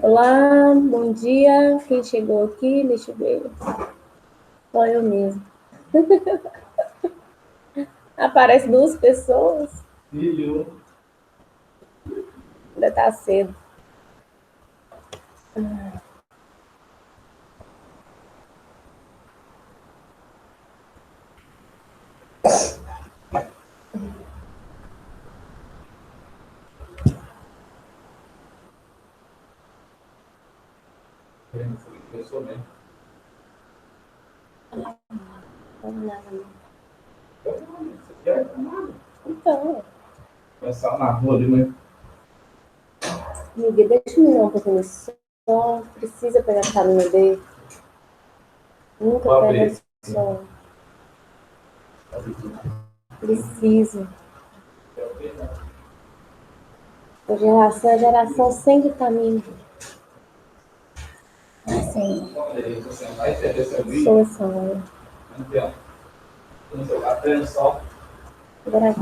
Olá, bom dia. Quem chegou aqui? Deixa eu ver. Só eu mesmo. Aparece duas pessoas. Filho, Ainda tá cedo. eu sou mesmo. Vamos lá, amiga. Você quer? Então, Começar na rua ali, mas amiga, deixa eu me dar um pouquinho de sol. Precisa pegar a vitamina D. Nunca vou pega abrir. sol. Preciso. A geração é geração sem vitamina. Assim, Você vai entender seu vídeo. solução. Aqui, ó. No celular, prende só. Agora,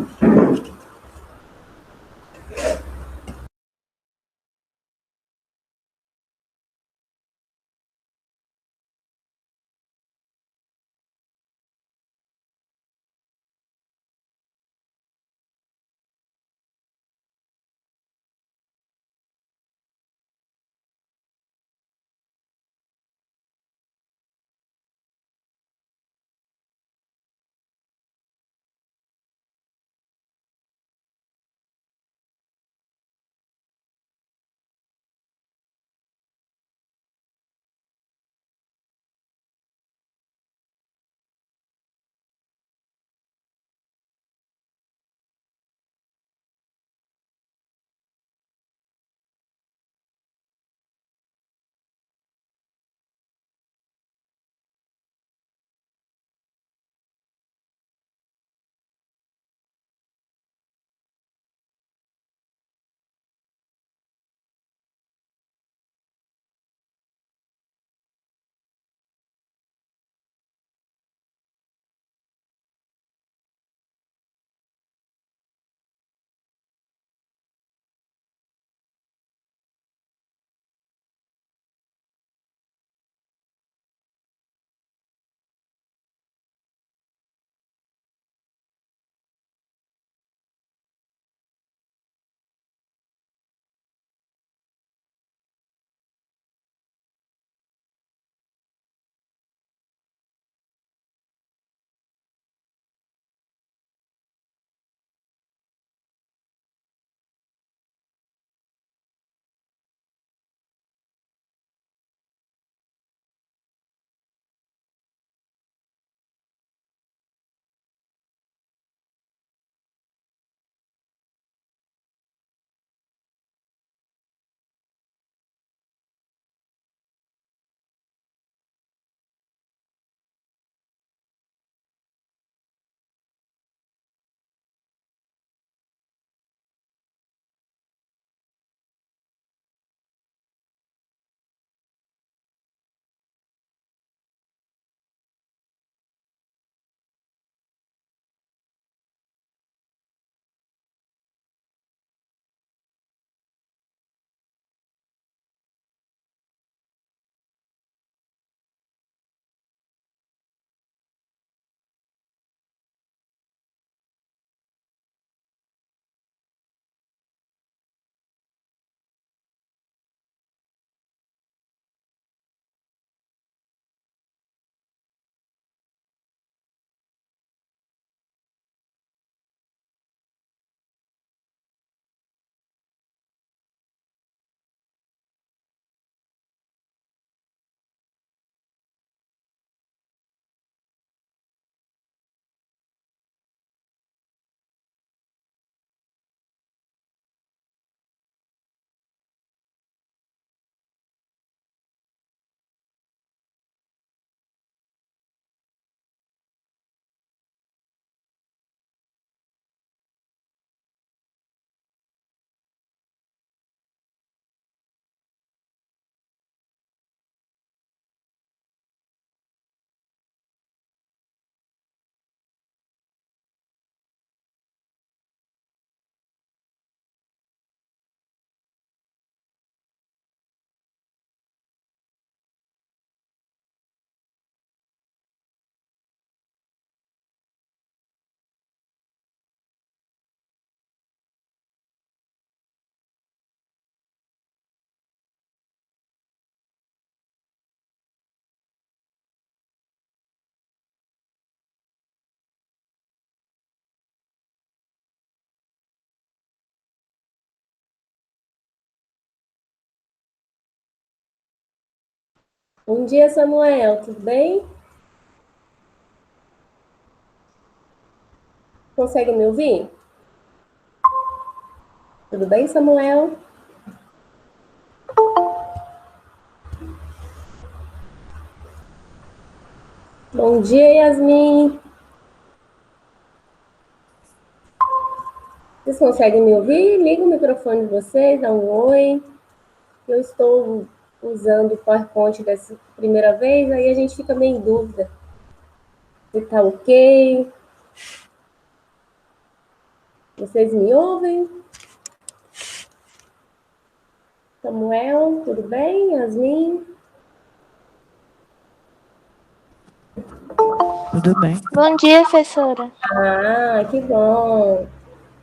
Bom dia, Samuel, tudo bem? Consegue me ouvir? Tudo bem, Samuel? Bom dia, Yasmin. Vocês conseguem me ouvir? Liga o microfone de vocês, dá um oi. Eu estou usando o PowerPoint dessa primeira vez, aí a gente fica meio em dúvida se tá ok. Vocês me ouvem? Samuel, tudo bem? Yasmin? Tudo bem. Bom dia, professora. Ah, que bom.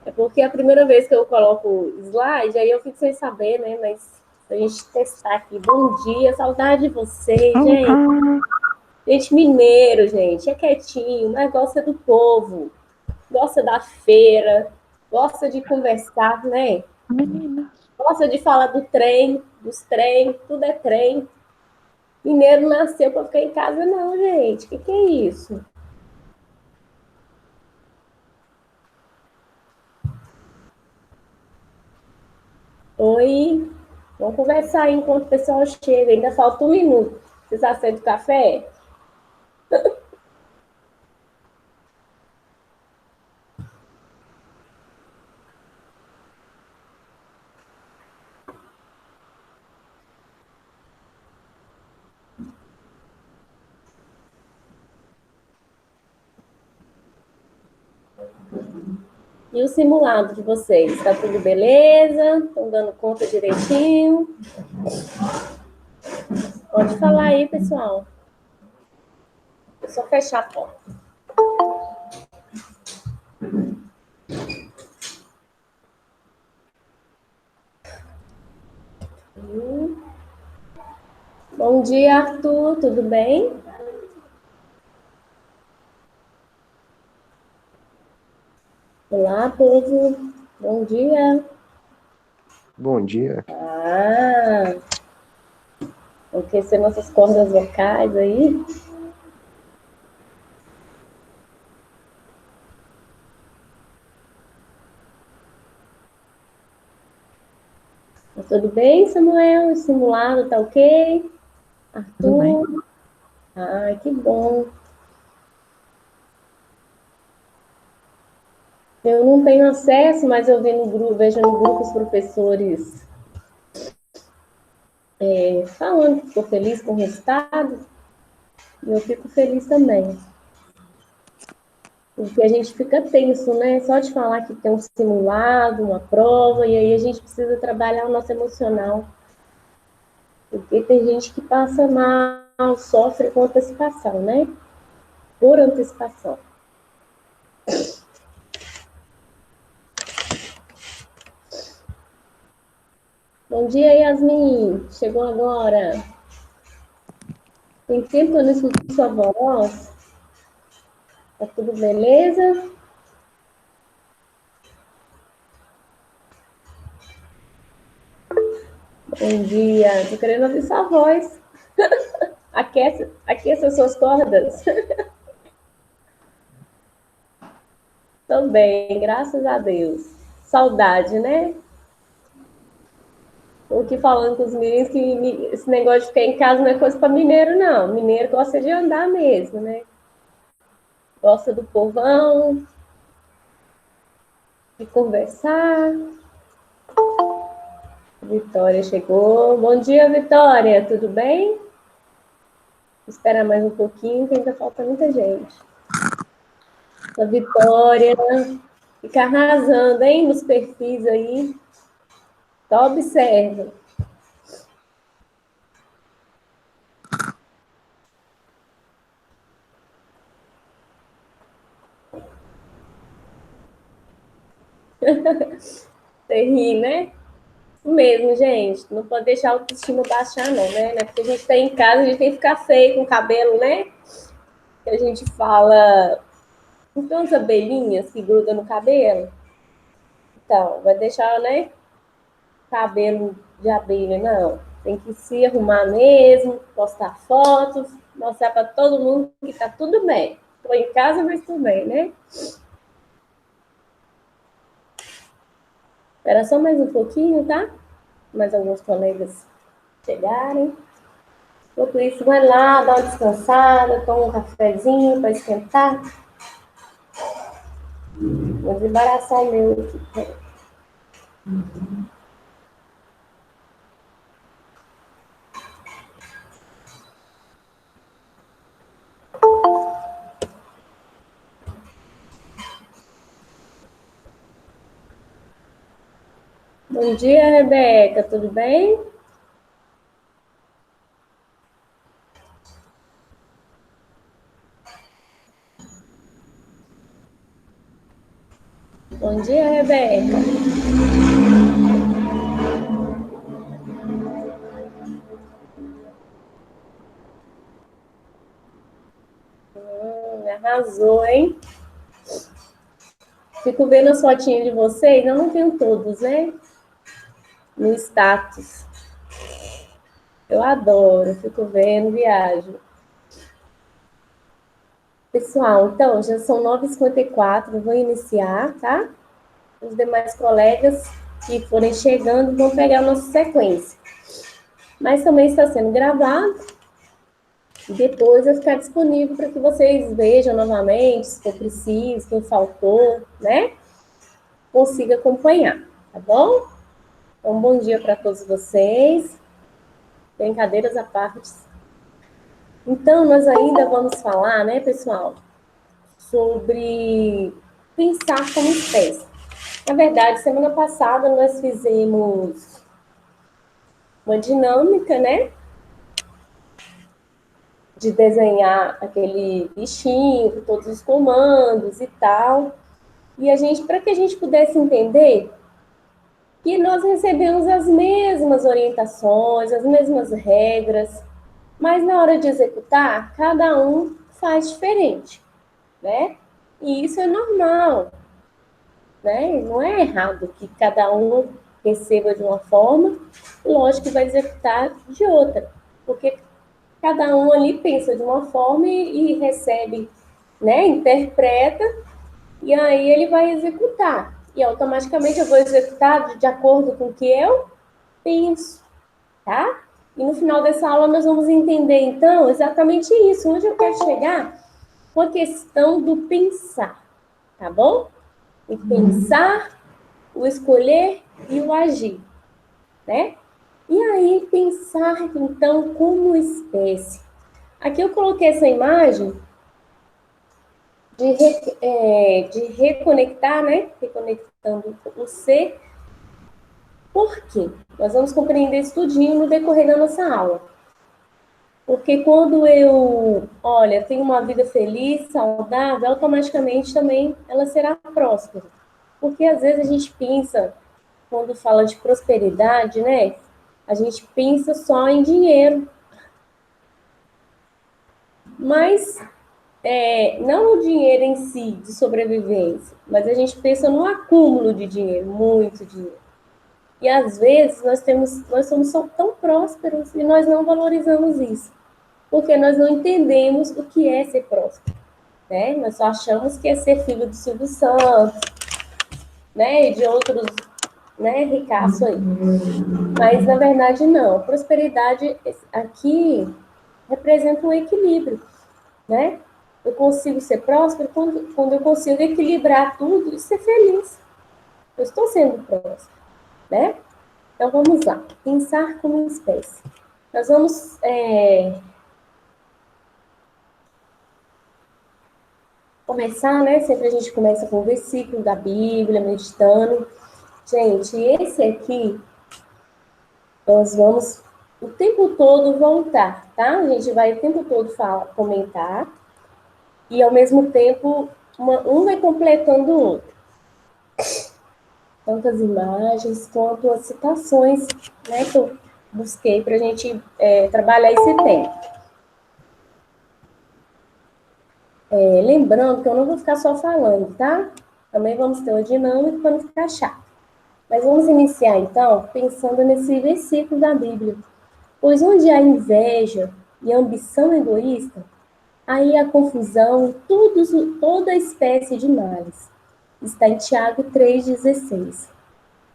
É porque é a primeira vez que eu coloco slide, aí eu fico sem saber, né? Mas a gente testar aqui. Bom dia, saudade de vocês, gente. Gente, mineiro, gente, é quietinho, mas gosta do povo, gosta da feira, gosta de conversar, né? Menina. Gosta de falar do trem, dos trem, tudo é trem. Mineiro nasceu para ficar em casa, não, gente. O que é isso? Oi, vamos conversar aí enquanto o pessoal chega. Ainda falta um minuto. Vocês aceitam café? E o simulado de vocês? Tá tudo beleza? Estão dando conta direitinho? Pode falar aí, pessoal. É só fechar a porta. Bom dia, Arthur. Tudo bem? Olá, povo. Bom dia. Bom dia. Ah, vamos aquecer nossas cordas vocais aí. Tá tudo bem, Samuel? O simulado tá ok? Tudo bem. Arthur? Ah, que bom. Eu não tenho acesso, mas eu vi no grupo, vejo no grupo os professores falando que ficou feliz com o resultado. E eu fico feliz também. Porque a gente fica tenso, né? Só de falar que tem um simulado, uma prova, e aí a gente precisa trabalhar o nosso emocional. Porque tem gente que passa mal, sofre com antecipação, né? Por antecipação. Bom dia, Yasmin. Chegou agora. Tem tempo que eu não escuto sua voz. Tá tudo beleza? Bom dia. Tô querendo ouvir sua voz. Aqueça suas cordas. Tô bem, graças a Deus. Saudade, né? Tô aqui falando com os meninos que esse negócio de ficar em casa não é coisa para mineiro, não. Mineiro gosta de andar mesmo, né? Gosta do povão, de conversar. Vitória chegou. Bom dia, Vitória. Tudo bem? Espera mais um pouquinho, que ainda falta muita gente. A Vitória fica arrasando, hein, nos perfis aí. Só observa. Você ri, né? Isso mesmo, gente. Não pode deixar a autoestima baixar, não, né? Porque a gente tá em casa, a gente tem que ficar feio com o cabelo, né? Que a gente fala. Não tem umas abelhinhas que grudam no cabelo? Então, vai deixar, né? Cabelo de abelha, não. Tem que se arrumar mesmo, postar fotos, mostrar para todo mundo que tá tudo bem. Estou em casa, mas tudo bem, né? Espera só mais um pouquinho, tá? Mais alguns colegas chegarem. Enquanto isso, vai lá, dá uma descansada, toma um cafezinho para esquentar. Vou desembaraçar o meu aqui. Bom dia, Rebeca, tudo bem? Bom dia, Rebeca. Arrasou, hein? Fico vendo as fotinhas de vocês, eu não tenho todos, né? No status. Eu adoro, fico vendo, viajo. Pessoal, então, já são 9h54, vou iniciar, tá? Os demais colegas que forem chegando vão pegar a nossa sequência. Mas também está sendo gravado. E depois vai ficar disponível para que vocês vejam novamente, se for preciso, quem faltou, né? Consiga acompanhar, tá bom? Então, bom dia para todos vocês. Brincadeiras à parte. Então, nós ainda vamos falar, né, pessoal, sobre pensar como espécie. Na verdade, semana passada nós fizemos uma dinâmica, né, de desenhar aquele bichinho com todos os comandos e tal. E para que a gente pudesse entender que nós recebemos as mesmas orientações, as mesmas regras, mas na hora de executar, cada um faz diferente, né? E isso é normal, né? Não é errado que cada um receba de uma forma, lógico que vai executar de outra, porque cada um ali pensa de uma forma e recebe, né? Interpreta, e aí ele vai executar. E automaticamente eu vou executar de acordo com o que eu penso, tá? E no final dessa aula nós vamos entender, então, exatamente isso. Onde eu quero chegar com a questão do pensar, tá bom? O pensar, o escolher e o agir, né? E aí, pensar, então, como espécie. Aqui eu coloquei essa imagem de reconectar, né? Reconectando o ser. Por quê? Nós vamos compreender isso tudinho no decorrer da nossa aula. Porque quando eu, tenho uma vida feliz, saudável, automaticamente também ela será próspera. Porque às vezes a gente pensa, quando fala de prosperidade, né? A gente pensa só em dinheiro. Mas não o dinheiro em si, de sobrevivência, mas a gente pensa no acúmulo de dinheiro, muito dinheiro. E às vezes nós somos tão prósperos e nós não valorizamos isso, porque nós não entendemos o que é ser próspero, né? Nós só achamos que é ser filho do Silvio Santos, né? E de outros, né, ricaços aí. Mas na verdade não. Prosperidade aqui representa um equilíbrio, né? Eu consigo ser próspero quando eu consigo equilibrar tudo e ser feliz. Eu estou sendo próspero, né? Então, vamos lá. Pensar como espécie. Nós vamos começar, né? Sempre a gente começa com um versículo da Bíblia, meditando. Gente, esse aqui, nós vamos o tempo todo voltar, tá? A gente vai o tempo todo comentar. E, ao mesmo tempo, um vai completando o outro. Tanto as imagens quanto as citações, né, que eu busquei para a gente trabalhar esse tema. Lembrando que eu não vou ficar só falando, tá? Também vamos ter uma dinâmica para não ficar chato. Mas vamos iniciar, então, pensando nesse versículo da Bíblia. Pois onde há inveja e ambição egoísta, aí há confusão e toda espécie de males. Está em Tiago 3,16.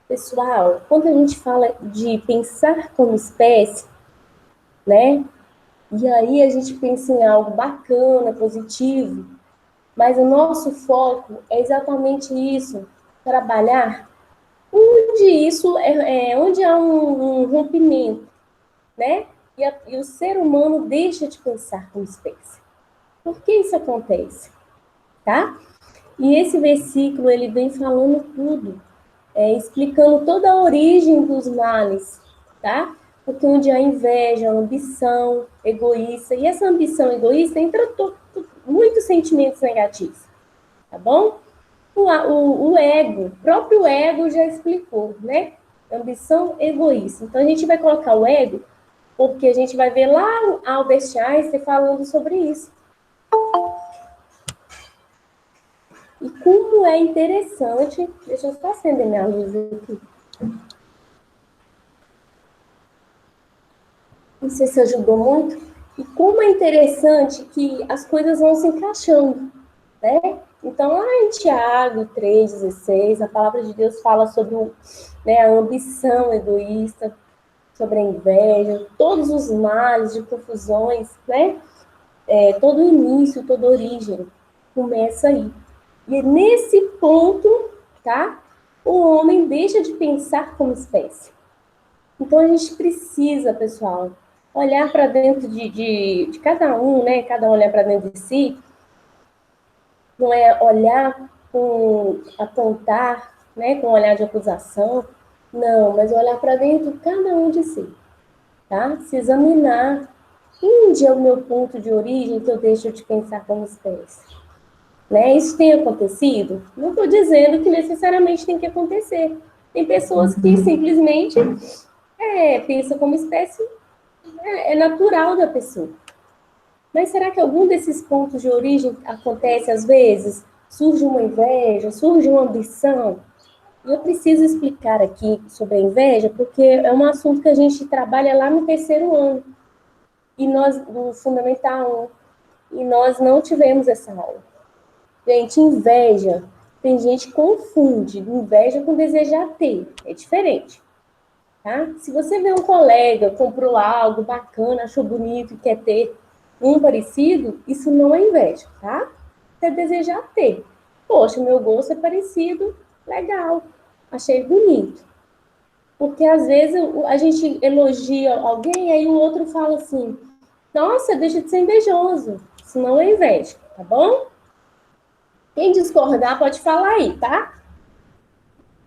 Pessoal, quando a gente fala de pensar como espécie, né? E aí a gente pensa em algo bacana, positivo, mas o nosso foco é exatamente isso, trabalhar onde há um rompimento, né? E o ser humano deixa de pensar como espécie. Por que isso acontece? Tá? E esse versículo, ele vem falando tudo, explicando toda a origem dos males, tá? Porque onde há inveja, ambição, egoísta, e essa ambição egoísta entra muitos sentimentos negativos, tá bom? O ego, o próprio ego já explicou, né? Ambição egoísta. Então a gente vai colocar o ego, porque a gente vai ver lá Albert Einstein falando sobre isso. E como é interessante, deixa eu só acender minha luz aqui. Não sei se ajudou muito. E como é interessante que as coisas vão se encaixando, né? Então, lá em Tiago 3,16, a palavra de Deus fala sobre a ambição egoísta, sobre a inveja, todos os males de confusões, né? Todo início, toda origem começa aí. E nesse ponto, tá? O homem deixa de pensar como espécie. Então, a gente precisa, pessoal, olhar para dentro de cada um, né? Cada um olhar para dentro de si. Não é olhar apontar, né? Com um olhar de acusação. Não, mas olhar para dentro de cada um de si, tá? Se examinar. Onde é o meu ponto de origem que eu deixo de pensar como espécie? Né? Isso tem acontecido? Não estou dizendo que necessariamente tem que acontecer. Tem pessoas que simplesmente pensam como espécie, é natural da pessoa. Mas será que algum desses pontos de origem acontece às vezes? Surge uma inveja, surge uma ambição? E eu preciso explicar aqui sobre a inveja, porque é um assunto que a gente trabalha lá no 3º ano, e nós, no Fundamental 1, e nós não tivemos essa aula. Gente, inveja, tem gente que confunde inveja com desejar ter, é diferente. Tá? Se você vê um colega, comprou algo bacana, achou bonito e quer ter um parecido, isso não é inveja, tá? É desejar ter. Poxa, meu gosto é parecido, legal, achei bonito. Porque às vezes a gente elogia alguém e aí o outro fala assim, nossa, deixa de ser invejoso. Isso não é inveja, tá bom? Quem discordar pode falar aí, tá?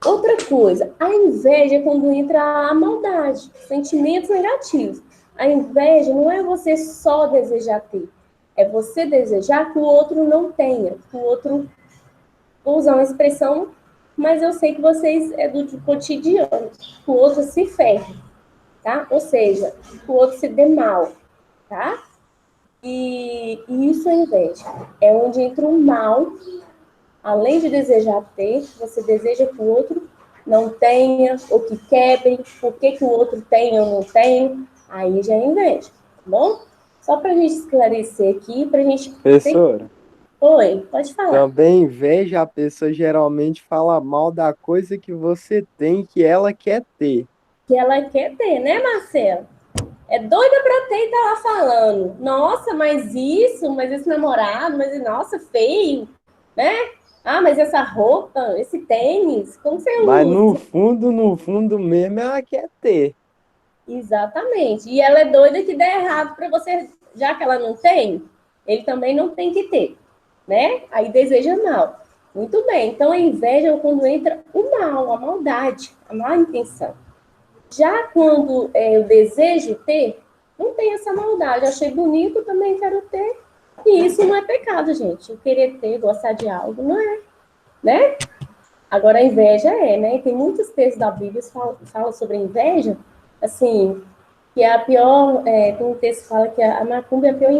Outra coisa, a inveja é quando entra a maldade, sentimentos negativos. A inveja não é você só desejar ter, é você desejar que o outro não tenha, que o outro, vou usar uma expressão, mas eu sei que vocês é do cotidiano, que o outro se ferre, tá? Ou seja, que o outro se dê mal, tá? E isso é inveja, é onde entra o mal, além de desejar ter, você deseja que o outro não tenha, ou que quebre, por que o outro tem ou não tem, aí já é inveja, tá bom? Só para a gente esclarecer aqui, para a gente... Professora, Oi, pode falar. também inveja, a pessoa geralmente fala mal da coisa que você tem que ela quer ter. Que ela quer ter, né, Marcelo? É doida para ter e tá lá falando, nossa, mas esse namorado, mas nossa, feio, né? Ah, mas essa roupa, esse tênis, como você Mas usa? no fundo mesmo, ela quer ter. Exatamente. E ela é doida que der errado para você, já que ela não tem, ele também não tem que ter, né? Aí deseja mal. Muito bem. Então a inveja é quando entra o mal, a maldade, a má intenção. Já quando eu desejo ter, não tem essa maldade. Achei bonito, também quero ter. E isso não é pecado, gente. Eu querer ter, gostar de algo, não é, né? Agora a inveja né? E tem muitos textos da Bíblia que falam sobre a inveja, assim, que é a pior, tem um texto que fala que a macumba é a pior,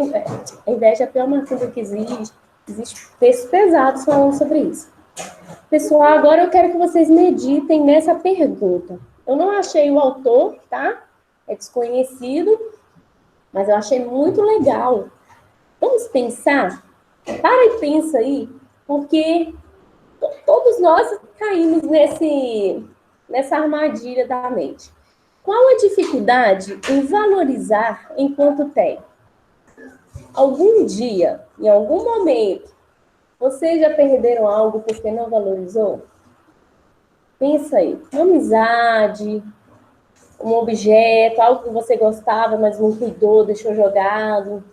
a inveja é a pior macumba que existe. Existem textos pesados falando sobre isso. Pessoal, agora eu quero que vocês meditem nessa pergunta. Eu não achei o autor, tá? é desconhecido, mas eu achei muito legal. Vamos pensar? Para e pensa aí, porque todos nós caímos nessa armadilha da mente. Qual a dificuldade em valorizar enquanto tem? Algum dia, em algum momento, vocês já perderam algo porque não valorizou? Pensa aí, uma amizade, um objeto, algo que você gostava, mas não cuidou, deixou jogado,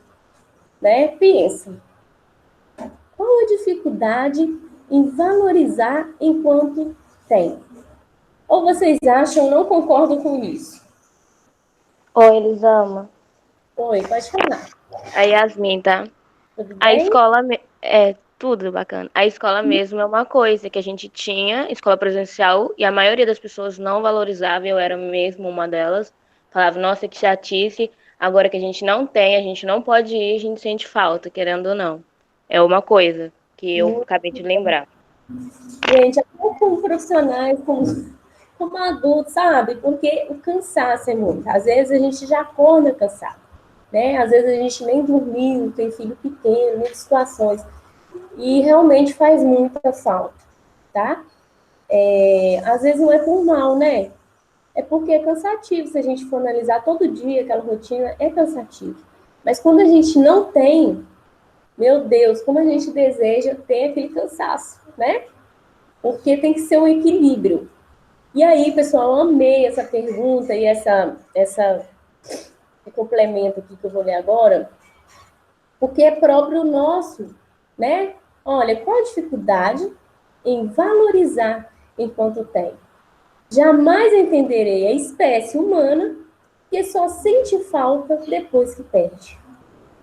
né? Pensa. Qual a dificuldade em valorizar enquanto tem? Ou vocês acham, não concordam com isso? Oi, Elisama. Oi, pode falar. A Yasmin, tá? Tudo A bem? escola é tudo bacana. A escola mesmo é uma coisa que a gente tinha, escola presencial, e a maioria das pessoas não valorizava, eu era mesmo uma delas. Falava, nossa, que chatice, agora que a gente não tem, a gente não pode ir, a gente sente falta, querendo ou não. É uma coisa que eu acabei de lembrar. Gente, até como profissionais, como adultos, sabe? Porque o cansaço é muito. Às vezes a gente já acorda cansado, né? Às vezes a gente nem dormiu, tem filho pequeno, muitas situações. E realmente faz muita falta, tá? Às vezes não é por mal, né? É porque é cansativo. Se a gente for analisar todo dia, aquela rotina é cansativo. Mas quando a gente não tem, meu Deus, como a gente deseja ter aquele cansaço, né? Porque tem que ser um equilíbrio. E aí, pessoal, eu amei essa pergunta e esse complemento aqui que eu vou ler agora, porque é próprio nosso, né? Olha, qual a dificuldade em valorizar enquanto tem? Jamais entenderei a espécie humana que só sente falta depois que perde.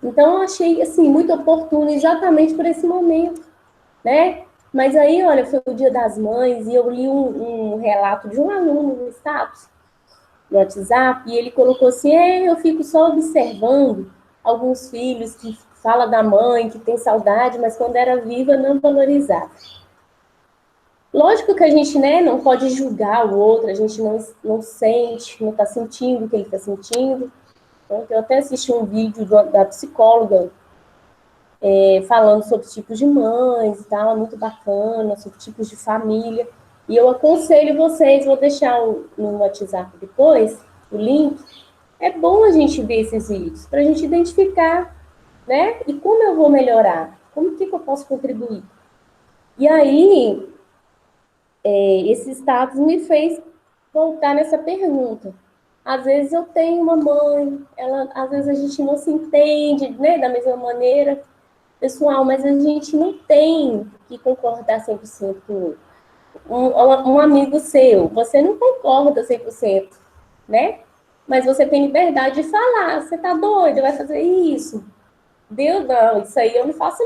Então, eu achei, assim, muito oportuno exatamente por esse momento, né? Mas aí, olha, foi o Dia das Mães e eu li um relato de um aluno no status, no WhatsApp, e ele colocou assim, eu fico só observando alguns filhos que falam da mãe, que tem saudade, mas quando era viva não valorizava. Lógico que a gente, né, não pode julgar o outro, a gente não sente, não está sentindo o que ele está sentindo. Então, eu até assisti um vídeo da psicóloga falando sobre tipos de mães e tal, é muito bacana, sobre tipos de família. E eu aconselho vocês, vou deixar no WhatsApp depois, o link. É bom a gente ver esses vídeos, para a gente identificar, né? E como eu vou melhorar? Como que eu posso contribuir? E aí, esse status me fez voltar nessa pergunta. Às vezes eu tenho uma mãe, às vezes a gente não se entende, né, da mesma maneira, pessoal, mas a gente não tem que concordar 100% com o outro. Um amigo seu, você não concorda 100%, né? Mas você tem liberdade de falar, você tá doido, vai fazer isso? Deus, não, isso aí eu não faço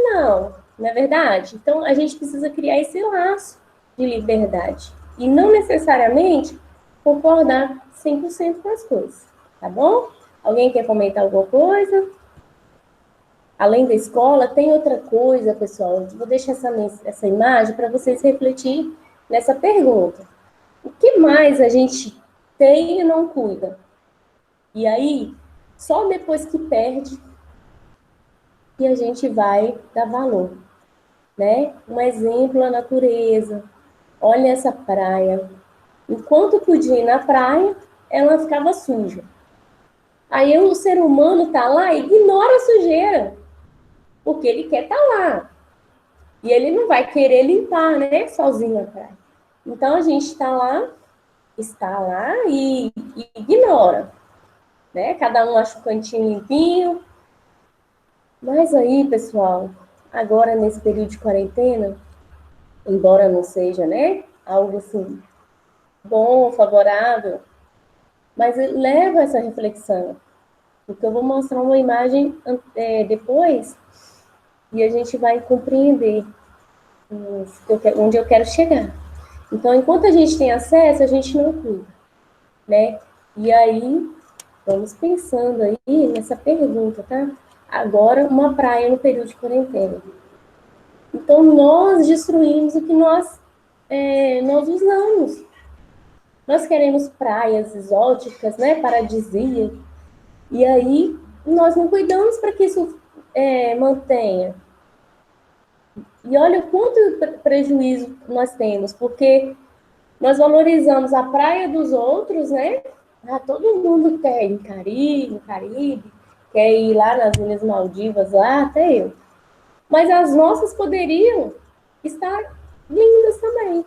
não é verdade? Então, a gente precisa criar esse laço de liberdade e não necessariamente concordar 100% com as coisas, tá bom? Alguém quer comentar alguma coisa? Além da escola, tem outra coisa, pessoal. Eu vou deixar essa imagem para vocês refletirem nessa pergunta. O que mais a gente tem e não cuida? E aí, só depois que perde, que a gente vai dar valor, né? Um exemplo, a natureza. Olha essa praia. Enquanto podia ir na praia, ela ficava suja. Aí o ser humano tá lá e ignora a sujeira, porque ele quer estar lá. E ele não vai querer limpar, né, sozinho a praia. Então a gente está lá e ignora, né? Cada um acha o cantinho limpinho. Mas aí, pessoal, agora nesse período de quarentena, embora não seja, né, algo assim bom, favorável, mas leva essa reflexão. Porque eu vou mostrar uma imagem depois e a gente vai compreender onde eu quero chegar. Então, enquanto a gente tem acesso, a gente não cuida, né? E aí, vamos pensando aí nessa pergunta, tá? Agora, uma praia no período de quarentena. Então, nós destruímos o que nós usamos. nós queremos praias exóticas, né, paradisíacas, e aí nós não cuidamos para que isso mantenha. E olha o quanto prejuízo nós temos, porque nós valorizamos a praia dos outros, né? Todo mundo quer ir no Caribe, quer ir lá nas Ilhas Maldivas, lá, até eu. Mas as nossas poderiam estar lindas também,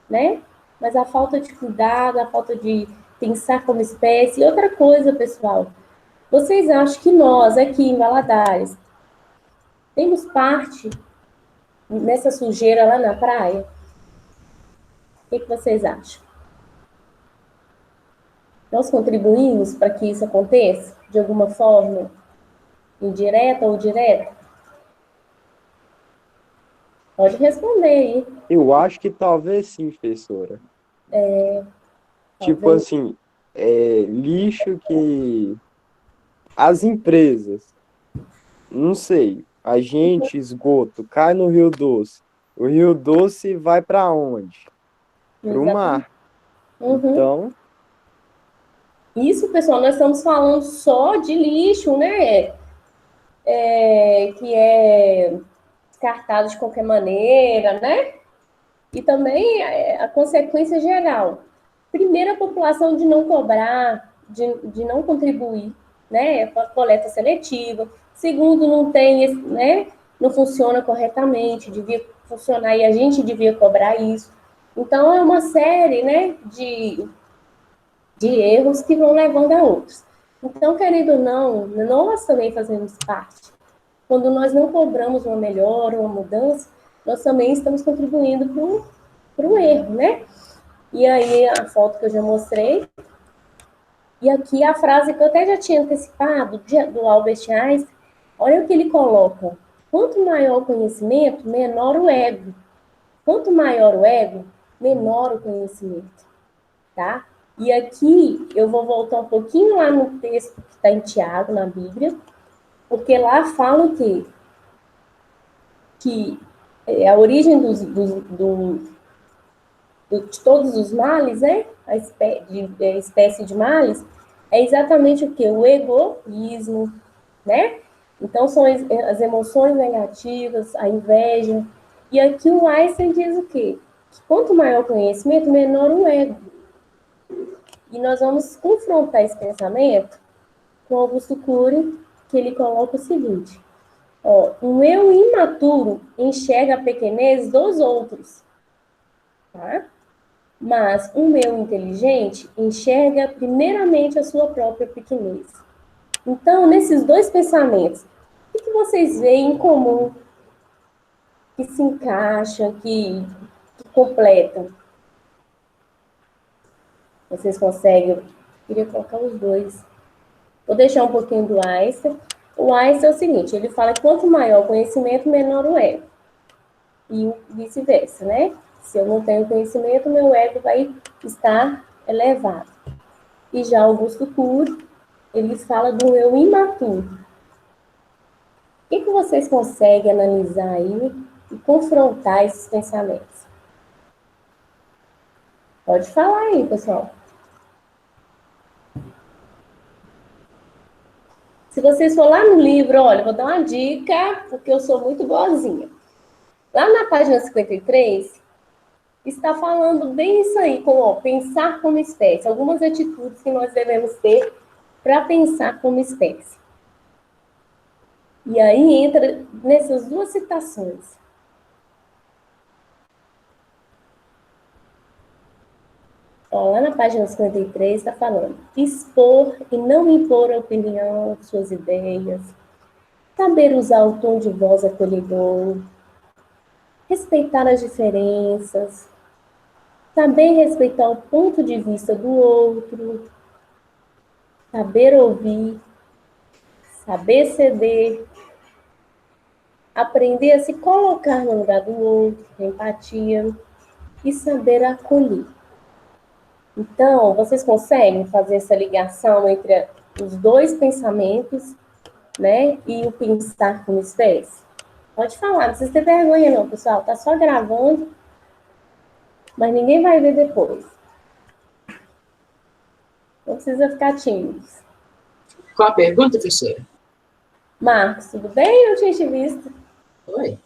né? Mas a falta de cuidado, a falta de pensar como espécie. E outra coisa, pessoal, vocês acham que nós, aqui em Valadares, temos parte nessa sujeira lá na praia? O que vocês acham? Nós contribuímos para que isso aconteça, de alguma forma, indireta ou direta? Pode responder aí. Eu acho que talvez sim, professora. Tipo Talvez. assim, lixo que as empresas, não sei, a gente, esgoto, cai no Rio Doce. O Rio Doce vai para onde? Para o Exatamente. mar. Uhum. Então, Isso, pessoal, nós estamos falando só de lixo, né? Que é descartado de qualquer maneira, né? E também a consequência geral. Primeiro, a população de não cobrar, de não contribuir, né, com a coleta seletiva. Segundo, não tem, né, não funciona corretamente, devia funcionar e a gente devia cobrar isso. Então, é uma série, né, de erros que vão levando a outros. Então, querendo ou não, nós também fazemos parte. Quando nós não cobramos uma melhora, uma mudança, nós também estamos contribuindo para o erro, né? E aí, a foto que eu já mostrei. E aqui a frase que eu até já tinha antecipado, do Albert Einstein, olha o que ele coloca. Quanto maior o conhecimento, menor o ego. Quanto maior o ego, menor o conhecimento. Tá? E aqui eu vou voltar um pouquinho lá no texto que está em Tiago, na Bíblia, porque lá fala o quê? Que a origem de todos os males, né? A espécie de males, é exatamente o quê? O egoísmo, né? Então, são as emoções negativas, a inveja. E aqui o Einstein diz o quê? Que quanto maior o conhecimento, menor o ego. E nós vamos confrontar esse pensamento com Augusto Cury, que ele coloca o seguinte: um eu imaturo enxerga a pequenez dos outros, tá? Mas um eu inteligente enxerga primeiramente a sua própria pequenez. Então, nesses dois pensamentos, o que vocês veem em comum, que se encaixam, que completam? Vocês conseguem? Eu queria colocar os dois. Vou deixar um pouquinho do Einstein. O Einstein é o seguinte, ele fala que quanto maior o conhecimento, menor o ego. E vice-versa, né? Se eu não tenho conhecimento, meu ego vai estar elevado. E já Augusto Cury, ele fala do eu imaturo. O que vocês conseguem analisar aí e confrontar esses pensamentos? Pode falar aí, pessoal. Se vocês for lá no livro, olha, vou dar uma dica, porque eu sou muito boazinha. Lá na página 53, está falando bem isso aí, com pensar como espécie, algumas atitudes que nós devemos ter para pensar como espécie. E aí entra nessas duas citações. Lá na página 53 está falando: expor e não impor a opinião, suas ideias, saber usar o tom de voz acolhedor, respeitar as diferenças, saber respeitar o ponto de vista do outro, saber ouvir, saber ceder, aprender a se colocar no lugar do outro, empatia, e saber acolher. Então, vocês conseguem fazer essa ligação entre os dois pensamentos, né, e o pensar como espécie? Pode falar, não precisa ter vergonha não, pessoal, tá só gravando, mas ninguém vai ver depois. Não precisa ficar tímidos. Qual a pergunta, professora? Marcos, tudo bem? Eu tinha te visto. Oi.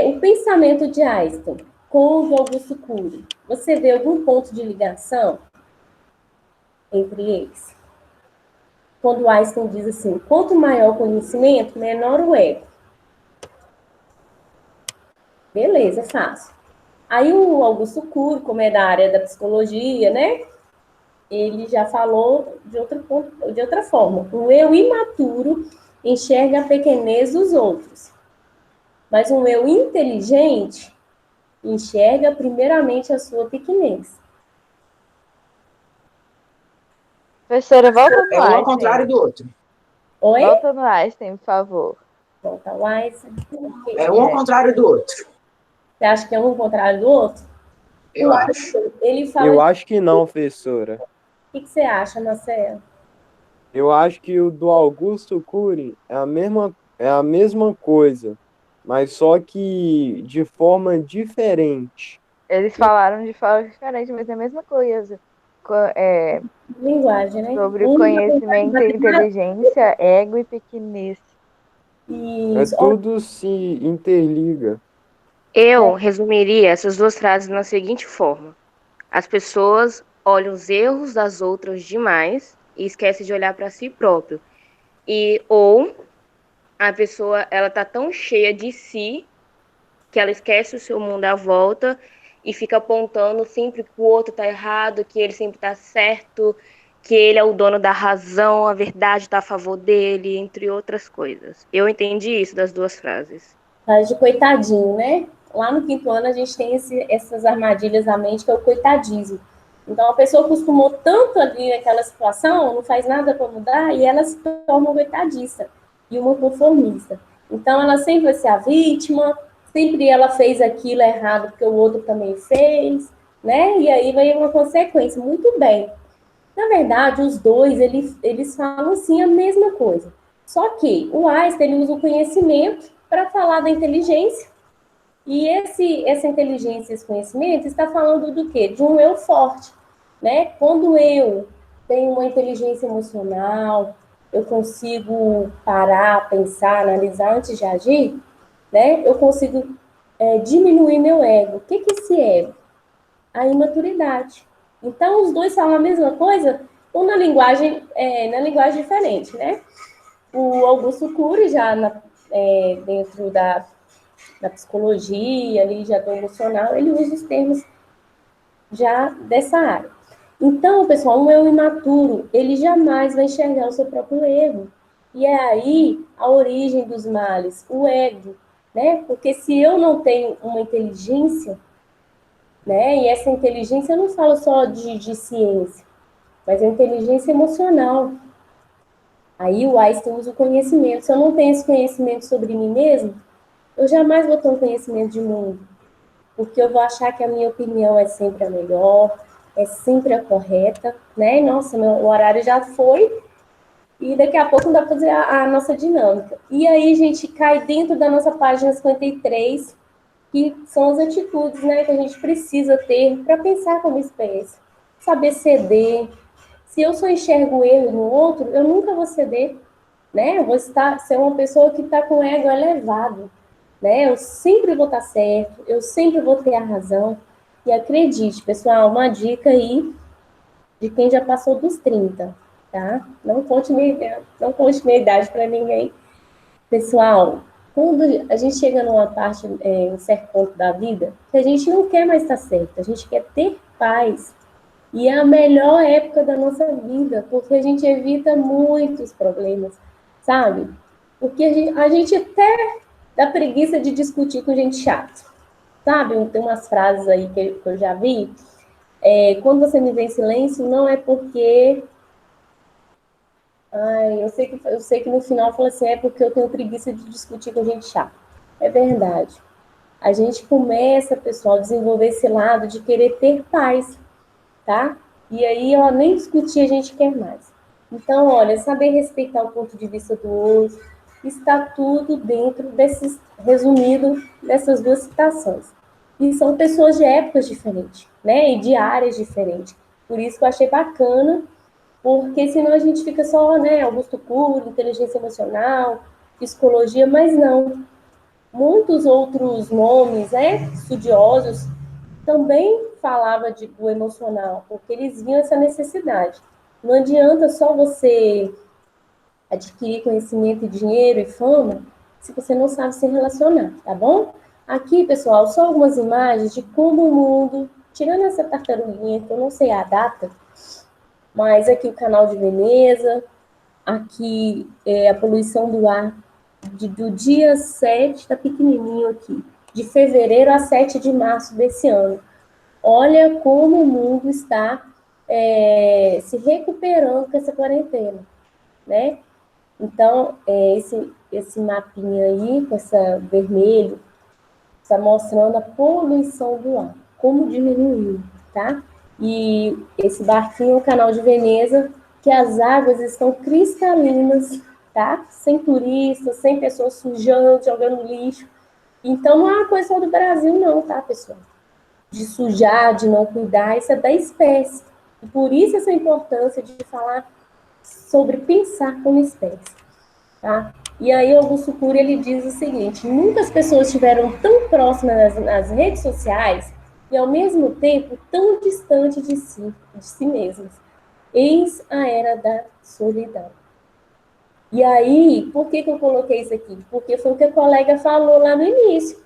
O pensamento de Einstein com o do Augusto Cury, você vê algum ponto de ligação entre eles? Quando Einstein diz assim, quanto maior o conhecimento, menor o ego. Beleza, fácil. Aí o Augusto Cury, como é da área da psicologia, né? Ele já falou de outra forma. O eu imaturo enxerga a pequenez dos outros. Mas um eu inteligente enxerga primeiramente a sua pequenez. Professora, volta no É um ao Einstein. contrário do outro. Oi? Volta no Einstein, por favor. Volta o Einstein. É um ao contrário do outro. Você acha que é um ao contrário do outro? Eu acho. Ele fala... Eu acho que não, professora. O que você acha, Marcelo? Eu acho que o do Augusto Cury é a mesma coisa, mas só que de forma diferente. Eles falaram de forma diferente, mas é a mesma coisa. Linguagem, né? Sobre o Um conhecimento e matemática. inteligência, ego e pequenez. É Isso. tudo se interliga. Eu resumiria essas duas frases na seguinte forma: as pessoas olham os erros das outras demais e esquecem de olhar para si próprio. Ou a pessoa ela tá tão cheia de si que ela esquece o seu mundo à volta e fica apontando sempre que o outro tá errado, que ele sempre tá certo, que ele é o dono da razão, a verdade tá a favor dele, entre outras coisas. Eu entendi isso das duas frases. Faz de coitadinho, né? Lá no quinto ano a gente tem essas armadilhas na mente, que é o coitadismo. Então a pessoa acostumou tanto ali naquela situação, não faz nada para mudar, e ela se torna uma coitadista e uma conformista. Então ela sempre vai ser a vítima, sempre ela fez aquilo errado porque o outro também fez, né? E aí vai uma consequência. Muito bem. Na verdade, os dois, eles falam sim a mesma coisa. Só que o Einstein ele usa o conhecimento para falar da inteligência. E essa inteligência, esse conhecimento, está falando do quê? De um eu forte, né? Quando eu tenho uma inteligência emocional, eu consigo parar, pensar, analisar antes de agir, né? Eu consigo diminuir meu ego. O que é esse ego? A imaturidade. Então, os dois falam a mesma coisa, ou na linguagem diferente, né? O Augusto Cury, já dentro da psicologia, ali, já do emocional, ele usa os termos já dessa área. Então, pessoal, um eu imaturo, ele jamais vai enxergar o seu próprio ego. E é aí a origem dos males, o ego, né? Porque se eu não tenho uma inteligência, né? E essa inteligência, eu não falo só de ciência, mas é inteligência emocional. Aí o Einstein usa o conhecimento. Se eu não tenho esse conhecimento sobre mim mesmo, eu jamais vou ter um conhecimento de mundo, porque eu vou achar que a minha opinião é sempre a melhor, é sempre a correta, né? Nossa, o horário já foi, e daqui a pouco não dá para fazer a nossa dinâmica. E aí a gente cai dentro da nossa página 53, que são as atitudes, né, que a gente precisa ter para pensar como espécie. Saber ceder. Se eu só enxergo o erro no outro, eu nunca vou ceder, né? Eu vou ser uma pessoa que está com o ego elevado, né? Eu sempre vou estar certo, eu sempre vou ter a razão. E acredite, pessoal, uma dica aí de quem já passou dos 30, tá? Não conte minha idade para ninguém. Pessoal, quando a gente chega numa parte, um certo ponto da vida, que a gente não quer mais estar certo, a gente quer ter paz. E é a melhor época da nossa vida, porque a gente evita muitos problemas, sabe? Porque a gente até dá preguiça de discutir com gente chata, sabe? Tem umas frases aí que eu já vi. Quando você me vê em silêncio, não é porque... eu sei que no final fala assim, é porque eu tenho preguiça de discutir com gente chata. É verdade. A gente começa, pessoal, a desenvolver esse lado de querer ter paz, tá? E aí, nem discutir a gente quer mais. Então, olha, saber respeitar o ponto de vista do outro, está tudo dentro resumido dessas duas citações. E são pessoas de épocas diferentes, né? E de áreas diferentes. Por isso que eu achei bacana porque senão a gente fica só, né, Augusto Cury, inteligência emocional, psicologia, mas não. Muitos outros nomes, né, estudiosos, também falavam do emocional, porque eles viam essa necessidade. Não adianta só você adquirir conhecimento, dinheiro e fama, se você não sabe se relacionar, tá bom? Aqui, pessoal, só algumas imagens de como o mundo, tirando essa tartaruguinha, que eu não sei a data, mas aqui o Canal de Veneza, aqui a poluição do ar do dia 7, tá pequenininho aqui, de fevereiro a 7 de março desse ano. Olha como o mundo está se recuperando com essa quarentena, né? Então, esse mapinha aí, com essa vermelho, está mostrando a poluição do ar, como diminuiu, tá? E esse barquinho é o Canal de Veneza, que as águas estão cristalinas, tá? Sem turistas, sem pessoas sujando, jogando lixo. Então, não é uma coisa só do Brasil, não, tá, pessoal? De sujar, de não cuidar, isso é da espécie. E por isso essa importância de falar sobre pensar como espécie, tá? E aí, Augusto Cury, ele diz o seguinte: nunca as pessoas estiveram tão próximas nas redes sociais e, ao mesmo tempo, tão distante de si mesmas. Eis a era da solidão. E aí, por que eu coloquei isso aqui? Porque foi o que a colega falou lá no início.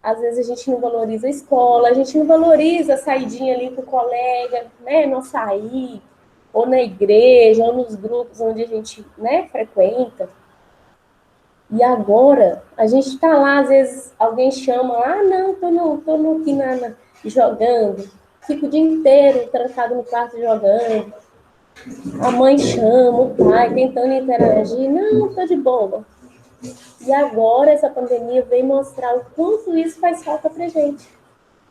Às vezes a gente não valoriza a escola, a gente não valoriza a saidinha ali com o colega, né? Não sair, ou na igreja, ou nos grupos onde a gente, né, frequenta. E agora, a gente está lá, às vezes alguém chama lá, não, tô aqui jogando, fico o dia inteiro trancado no quarto jogando. A mãe chama, o pai tentando interagir, não, tô de boa. E agora essa pandemia veio mostrar o quanto isso faz falta pra gente,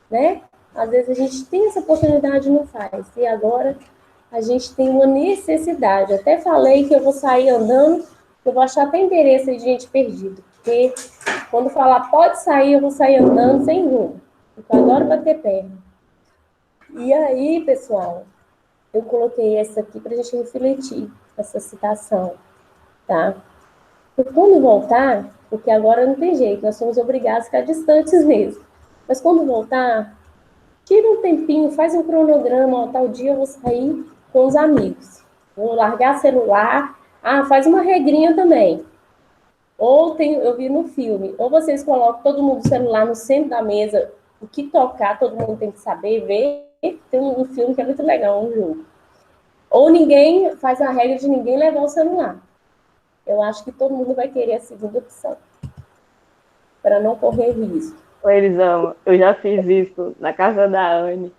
né? Às vezes a gente tem essa oportunidade e não faz. E agora a gente tem uma necessidade. Até falei que eu vou sair andando, eu vou achar até endereço de gente perdida. Porque quando falar pode sair, eu vou sair andando sem rumo. Porque eu adoro bater perna. E aí, pessoal, eu coloquei essa aqui para a gente refletir, essa citação, tá? E quando voltar, porque agora não tem jeito, nós somos obrigados a ficar distantes mesmo. Mas quando voltar, tira um tempinho, faz um cronograma, ó, tal dia eu vou sair com os amigos. Vou largar celular. Ah, faz uma regrinha também. Ou eu vi no filme, ou vocês colocam todo mundo o celular no centro da mesa, o que tocar, todo mundo tem que saber, ver. Tem um filme que é muito legal, um jogo. Ou ninguém faz a regra de ninguém levar o celular. Eu acho que todo mundo vai querer a segunda opção, para não correr risco. Ô, Elisama, eu já fiz isso na casa da Anne.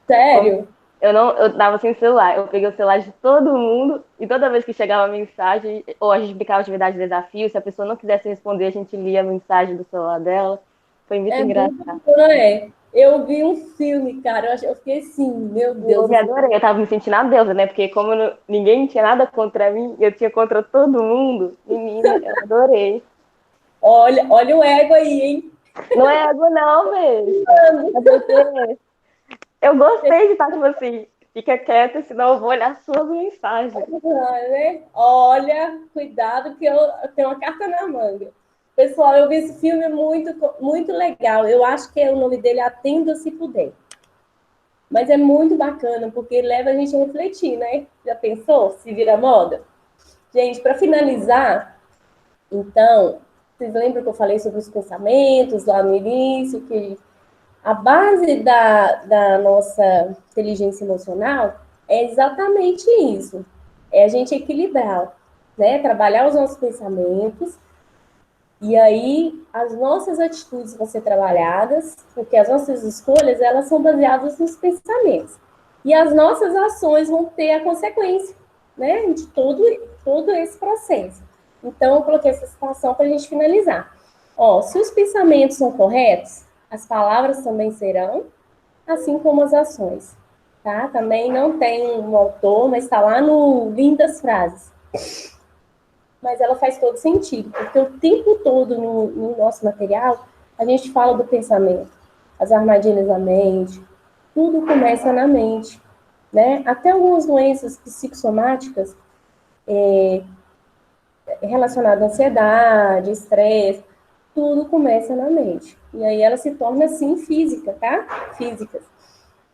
Sério? Eu tava sem celular, eu peguei o celular de todo mundo e toda vez que chegava a mensagem, ou a gente brincava atividade de desafio, se a pessoa não quisesse responder, a gente lia a mensagem do celular dela. Foi muito engraçado. Eu vi um filme, cara, eu fiquei assim, meu Deus. Eu me adorei, eu tava me sentindo a deusa, né? Porque como ninguém tinha nada contra mim, eu tinha contra todo mundo. Menina, eu adorei. Olha o ego aí, hein? Não é ego não, velho. É porque eu gostei de estar, tipo assim, fica quieta, senão eu vou olhar suas mensagens. Olha, cuidado que eu tenho uma carta na manga. Pessoal, eu vi esse filme muito, muito legal. Eu acho que o nome dele é Atenda Se Puder. Mas é muito bacana, porque leva a gente a refletir, né? Já pensou? Se vira moda? Gente, para finalizar, então, vocês lembram que eu falei sobre os pensamentos lá no início, que a base da nossa inteligência emocional é exatamente isso. É a gente equilibrar, né? Trabalhar os nossos pensamentos. E aí, as nossas atitudes vão ser trabalhadas, porque as nossas escolhas, elas são baseadas nos pensamentos. E as nossas ações vão ter a consequência, né, de todo esse processo. Então, eu coloquei essa situação para a gente finalizar. Ó, se os pensamentos são corretos, as palavras também serão, assim como as ações, tá? Também não tem um autor, mas está lá no Lindas Frases. Mas ela faz todo sentido, porque o tempo todo no nosso material, a gente fala do pensamento, as armadilhas da mente, tudo começa na mente. né? Até algumas doenças psicossomáticas relacionadas à ansiedade, estresse, tudo começa na mente. E aí ela se torna, assim, física, tá? Físicas.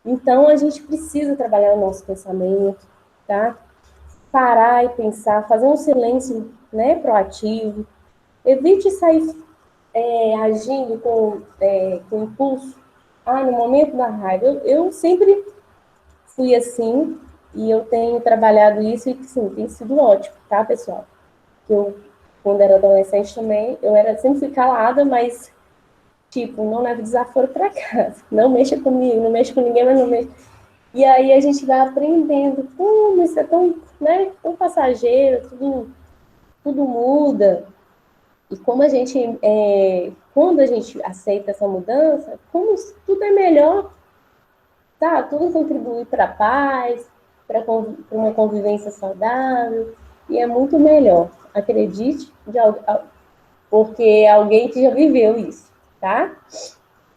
Então, a gente precisa trabalhar o nosso pensamento, tá? Parar e pensar, fazer um silêncio, né, proativo. Evite sair agindo com impulso. No momento da raiva. Eu sempre fui assim, e eu tenho trabalhado isso, e sim, tem sido ótimo, tá, pessoal? Eu, quando era adolescente também, sempre fui calada, mas, tipo, não leve desaforo para casa. Não mexa comigo, não mexa com ninguém, mas não mexa. E aí a gente vai aprendendo como isso é tão, né, tão passageiro, tudo muda. E como a gente, quando a gente aceita essa mudança, como tudo é melhor, tá? Tudo contribui para a paz, para uma convivência saudável, e é muito melhor. Acredite, porque é alguém que já viveu isso, tá?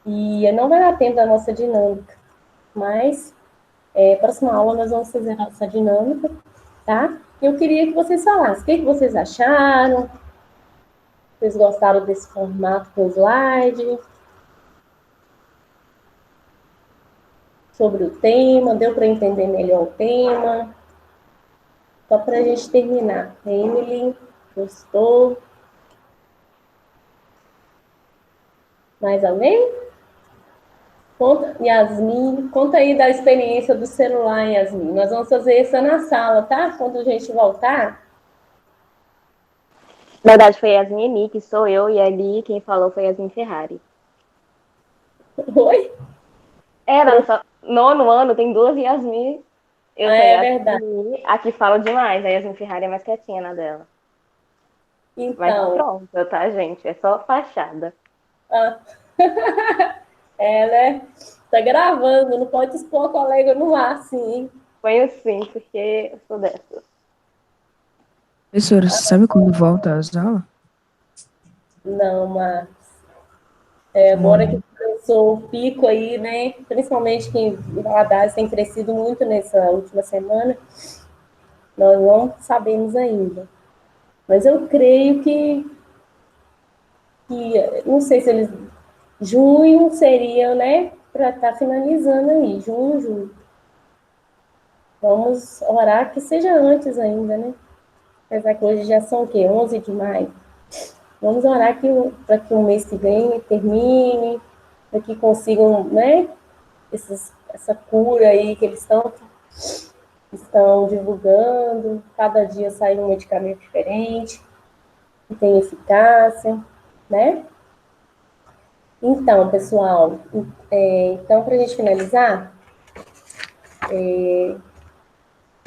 E não vai dar tempo da nossa dinâmica, mas próxima aula nós vamos fazer essa dinâmica, tá? Eu queria que vocês falassem o que vocês acharam, vocês gostaram desse formato com slide, sobre o tema, deu para entender melhor o tema? Só para a gente terminar. Emily, gostou? Mais alguém? Yasmin, conta aí da experiência do celular, Yasmin. Nós vamos fazer isso na sala, tá? Quando a gente voltar. Na verdade, foi Yasmin Eni, que sou eu, e ali quem falou foi Yasmin Ferrari. Oi? Nono ano, tem duas Yasmin. Eu sou Verdade. Yasmin, a que fala demais. A Yasmin Ferrari é mais quietinha na dela. Mas Então. pronto, tá, gente? É só fachada. Né? Tá gravando, não pode expor a colega no ar, sim. Ponho sim, porque eu sou dessa. Professora, você sabe quando volta às aulas? Não, mas agora que começou o pico aí, né? Principalmente que em Valadares tem crescido muito nessa última semana, nós não sabemos ainda. Mas eu creio que não sei se eles. Junho seria, né? Para estar finalizando aí, junho, julho. Vamos orar que seja antes ainda, né? Apesar que hoje já são o quê? 11 de maio. Vamos orar para que o mês que vem termine, para que consigam, né? Essa cura aí que eles estão divulgando. Cada dia sai um medicamento diferente, que tem eficácia, né? Então, pessoal, então, para a gente finalizar,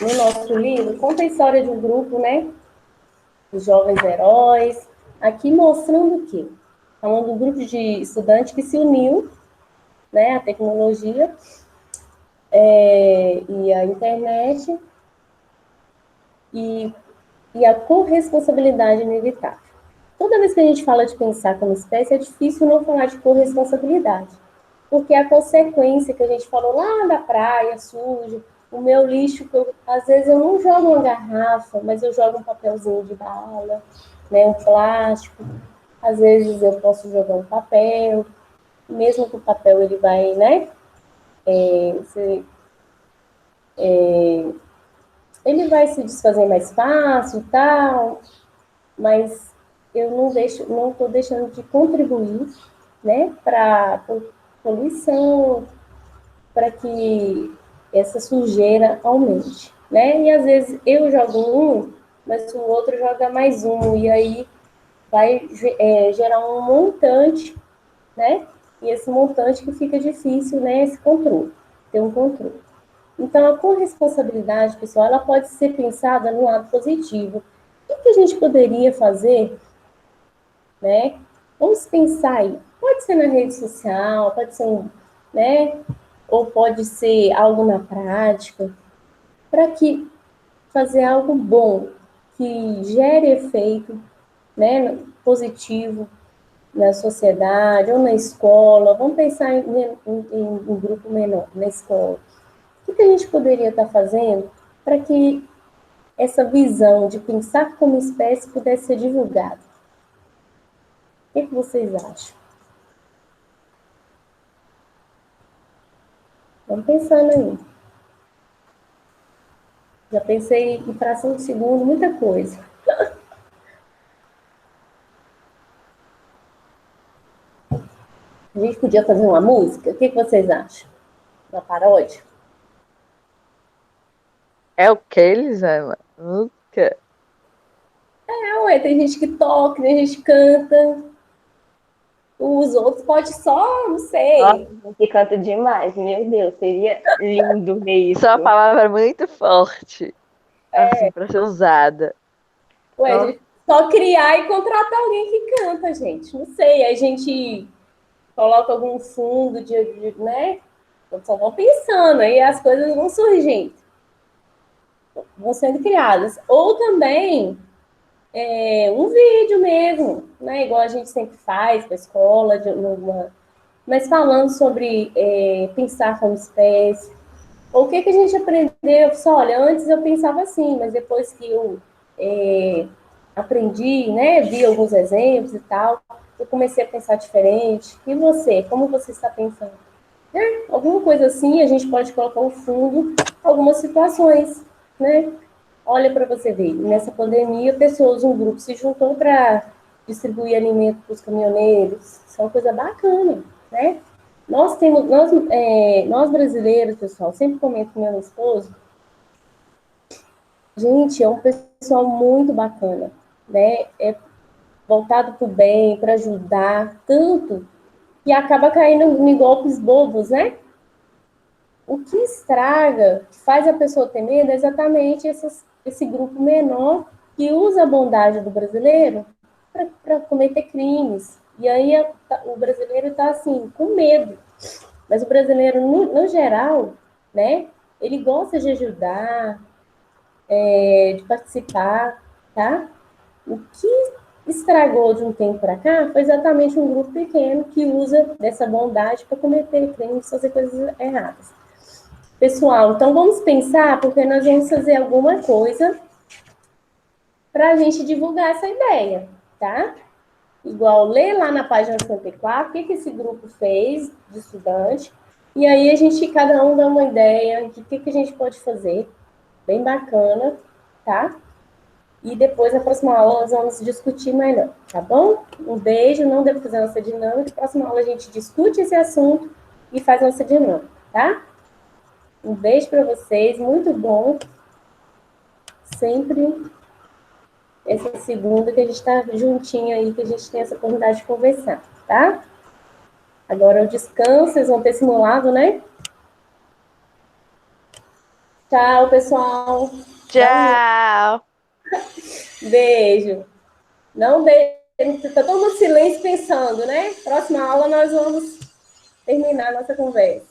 no nosso livro, conta a história de um grupo, né? Os jovens heróis, aqui mostrando o quê? Falando de um grupo de estudantes que se uniu, né? A tecnologia e a internet e a corresponsabilidade inevitável. Toda vez que a gente fala de pensar como espécie, é difícil não falar de corresponsabilidade. Porque a consequência que a gente falou lá da praia, sujo, o meu lixo, às vezes eu não jogo uma garrafa, mas eu jogo um papelzinho de bala, né, um plástico. Às vezes eu posso jogar um papel, mesmo que o papel ele vai, né, ele vai se desfazer mais fácil e tal, mas eu não estou deixando de contribuir, né, para a poluição, para que essa sujeira aumente, né? E às vezes eu jogo um, mas o outro joga mais um, e aí vai gerar um montante, né? E esse montante que fica difícil, né? Esse controle, ter um controle. Então, a corresponsabilidade, pessoal, ela pode ser pensada no lado positivo. O que a gente poderia fazer, né? Vamos pensar aí. Pode ser na rede social, pode ser, né? Ou pode ser algo na prática, para que fazer algo bom, que gere efeito, né? Positivo na sociedade ou na escola. Vamos pensar em um grupo menor, na escola. O que a gente poderia estar fazendo para que essa visão de pensar como espécie pudesse ser divulgada? O que vocês acham? Vamos pensando aí. Já pensei em fração de segundo, muita coisa. A gente podia fazer uma música? O que vocês acham? Uma paródia? É o que eles amam? Música. Ué, tem gente que toca, tem gente que canta. Os outros podem só, não sei. Nossa, que canta demais, meu Deus, seria lindo ver isso. Isso é uma palavra muito forte. Assim, pra ser usada. Ué, a gente só criar e contratar alguém que canta, gente. Não sei, a gente coloca algum fundo né? Só vão pensando, aí as coisas vão surgindo. Vão sendo criadas. Ou também um vídeo mesmo, né? Igual a gente sempre faz para a escola, mas falando sobre pensar como espécie. Ou o que a gente aprendeu? Só, olha, antes eu pensava assim, mas depois que eu aprendi, né? Vi alguns exemplos e tal, eu comecei a pensar diferente. E você? Como você está pensando? Alguma coisa assim, a gente pode colocar ao fundo algumas situações, né? Olha para você ver, nessa pandemia, pessoas, um grupo se juntou para distribuir alimento para os caminhoneiros. Isso é uma coisa bacana, né? Nós brasileiros, pessoal, sempre comento com meu esposo, gente, é um pessoal muito bacana, né? É voltado para o bem, para ajudar, tanto que acaba caindo em golpes bobos, né? O que estraga, que faz a pessoa ter medo, é exatamente esse grupo menor que usa a bondade do brasileiro para cometer crimes. E aí o brasileiro está assim, com medo. Mas o brasileiro, no geral, né, ele gosta de ajudar, de participar, tá? O que estragou de um tempo para cá foi exatamente um grupo pequeno que usa dessa bondade para cometer crimes, fazer coisas erradas. Pessoal, então vamos pensar, porque nós vamos fazer alguma coisa para a gente divulgar essa ideia, tá? Igual, ler lá na página 64 o que esse grupo fez de estudante, e aí cada um dá uma ideia de o que a gente pode fazer, bem bacana, tá? E depois, na próxima aula, nós vamos discutir melhor, tá bom? Um beijo, não devo fazer nossa dinâmica, na próxima aula a gente discute esse assunto e faz nossa dinâmica, tá? Um beijo para vocês, muito bom. Sempre essa segunda que a gente está juntinho aí, que a gente tem essa oportunidade de conversar, tá? Agora eu descanso, vocês vão ter simulado, né? Tchau, pessoal. Tchau! Beijo. Não deixe, tá todo mundo em silêncio pensando, né? Próxima aula nós vamos terminar a nossa conversa.